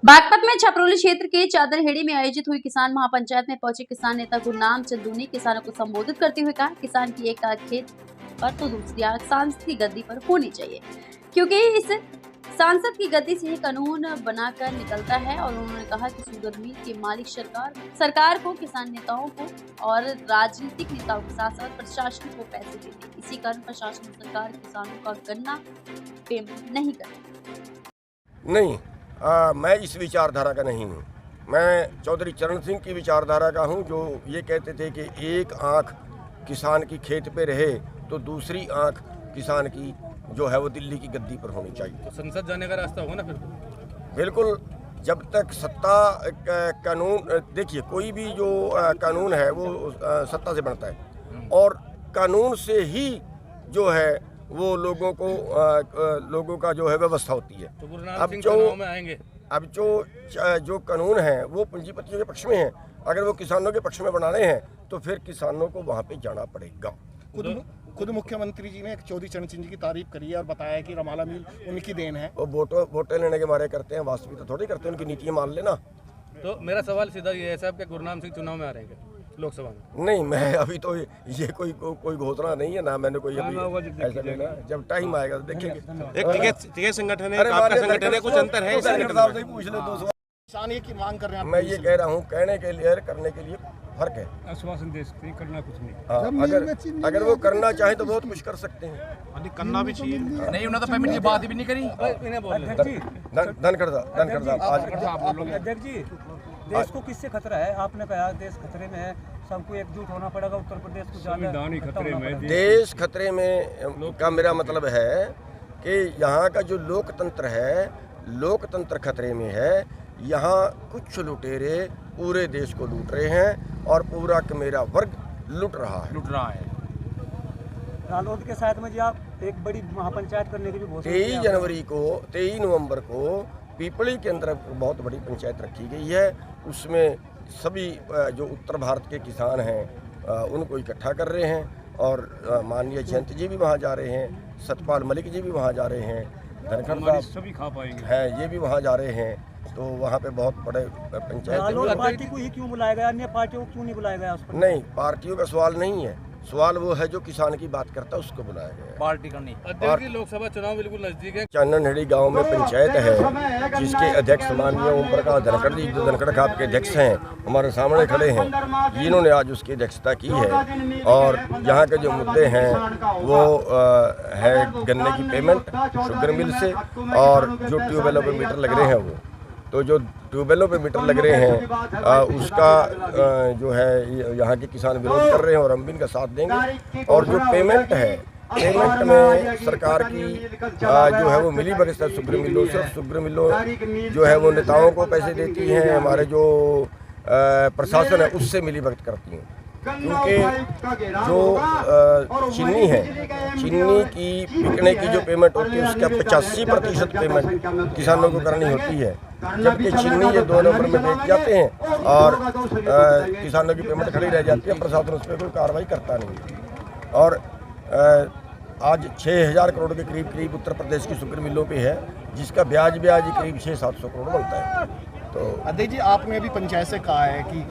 बागपत में छपरौली क्षेत्र के चादरहेड़ी में आयोजित हुई किसान महापंचायत में पहुंचे किसान नेता गुरनाम चंदू ने किसानों को संबोधित करते हुए कहा, किसान की एक आंख खेत पर तो दूसरी आंख सांसद की गद्दी पर होनी चाहिए, क्योंकि इस सांसद की गद्दी से ही कानून बनाकर निकलता है। और उन्होंने कहा कि शुगर मिल के मालिक सरकार को, किसान नेताओं को और राजनीतिक नेताओं के साथ साथ प्रशासन को पैसे देते, इसी कारण प्रशासन और सरकार किसानों का गन्ना पेमेंट नहीं करती। नहीं, मैं इस विचारधारा का नहीं हूँ। मैं चौधरी चरण सिंह की विचारधारा का हूँ, जो ये कहते थे कि एक आंख किसान की खेत पे रहे तो दूसरी आंख किसान की जो है वो दिल्ली की गद्दी पर होनी चाहिए। तो संसद जाने का रास्ता होगा ना फिर? बिल्कुल, जब तक सत्ता कानून, देखिए कोई भी जो कानून है वो सत्ता से बनता है और कानून से ही जो है वो लोगों का जो है व्यवस्था होती है। तो गुरनाम सिंह चुनाव में आएंगे। अब जो कानून है वो पूंजीपतियों के पक्ष में है, अगर वो किसानों के पक्ष में बनाने हैं तो फिर किसानों को वहाँ पे जाना पड़ेगा। खुद मुख्यमंत्री जी ने चौधरी चरण सिंह जी की तारीफ करी है और बताया कि रमाला मिल उनकी देन है। वो वोटें लेने के मारे करते हैं, वास्तविकता थोड़ी करते हैं, उनकी नीतियाँ मान लेना। तो मेरा सवाल सीधा ये है साहब कि गुरनाम सिंह चुनाव में आ रहे हैं लोकसभा में? नहीं, मैं अभी तो ये कोई घोषणा नहीं है ना, मैंने कोई अभी ऐसा नहीं, जब टाइम आएगा तो देखेंगे। एक टिकट संगठन है, आपका संगठन है, कुछ अंतर है? पूछ ले 200। किसान ये की मांग कर रहे हैं। मैं ये कह रहा हूँ, कहने के लिए करने के लिए फर्क है। आश्वासन दे सकते हैं, करना कुछ नहीं। हाँ, अगर वो करना चाहे तो बहुत कुछ कर सकते हैं। करना भी चाहिए। नहीं, उन्होंने तो पेमेंट की बात भी नहीं करी। धनखड़ साहब अध्यक्ष जी, देश को किससे खतरा है? आपने कहा देश खतरे में है, सबको एकजुट होना पड़ेगा। उत्तर प्रदेश को ज्यादा खतरे में, देश खतरे में का मेरा मतलब है कि यहाँ का जो लोकतंत्र है, लोकतंत्र खतरे में है। यहाँ कुछ लुटेरे पूरे देश को लूट रहे हैं और पूरा मेरा वर्ग लूट रहा है। रालोद के साथ में जी आप एक बड़ी महापंचायत करने की भी घोषणा 23 नवंबर को पीपली के अंदर बहुत बड़ी पंचायत रखी गई है। उसमें सभी जो उत्तर भारत के किसान हैं उनको इकट्ठा कर रहे हैं और माननीय जयंत जी भी वहाँ जा रहे हैं, सतपाल मलिक जी भी वहाँ जा रहे हैं, धनखड़ साहब सभी खा पाएंगे हैं, ये भी वहाँ जा रहे हैं। तो वहाँ पे बहुत बड़े पंचायत। पार्टी को ही क्यों बुलाया गया, अन्य पार्टियों को क्यों नहीं बुलाया गया? उस पर नहीं, पार्टियों का सवाल नहीं है, सवाल वो है जो किसान की बात करता है उसको बुलाया गया। पार्टी का नहीं। अध्यक्ष जी, लोकसभा चुनाव बिल्कुल नजदीक है। चाननहेड़ी गांव में पंचायत है जिसके अध्यक्ष माननीय ओम प्रकाश धनखड़ जी, जो धनखड़ खाप के अध्यक्ष हैं, हमारे सामने खड़े हैं। इन्होंने आज उसकी अध्यक्षता की है और यहाँ के जो मुद्दे हैं वो है गन्ने की पेमेंट शुगर मिल से, और जो ट्यूबवेलों पर मीटर लग रहे हैं वो, तो जो ट्यूबवेलों पे मीटर लग रहे हैं उसका जो है यहाँ के किसान विरोध कर रहे हैं और हम भी इनका साथ देंगे। और जो पेमेंट है, पेमेंट में सरकार की जो है वो मिली भगत है शुगर मिलों से, और शुगर मिलों जो है वो नेताओं को पैसे देती हैं, हमारे जो प्रशासन है उससे मिली भगत करती हैं। क्योंकि जो चीनी है, चीनी की बिकने की जो पेमेंट होती है उसका 85% पेमेंट किसानों को करनी होती है, जबकि चीनी ये 2 नंबर में बेच जाते हैं और किसानों की पेमेंट खड़ी रह जाती है। प्रशासन उस पर कोई कार्रवाई करता नहीं। और आज 6000 करोड़ के करीब उत्तर प्रदेश की शुगर मिलों पे है, जिसका ब्याज करीब 600-700 करोड़ बनता है। तो अध्यक्ष जी, आपने भी पंचायत से कहा है कि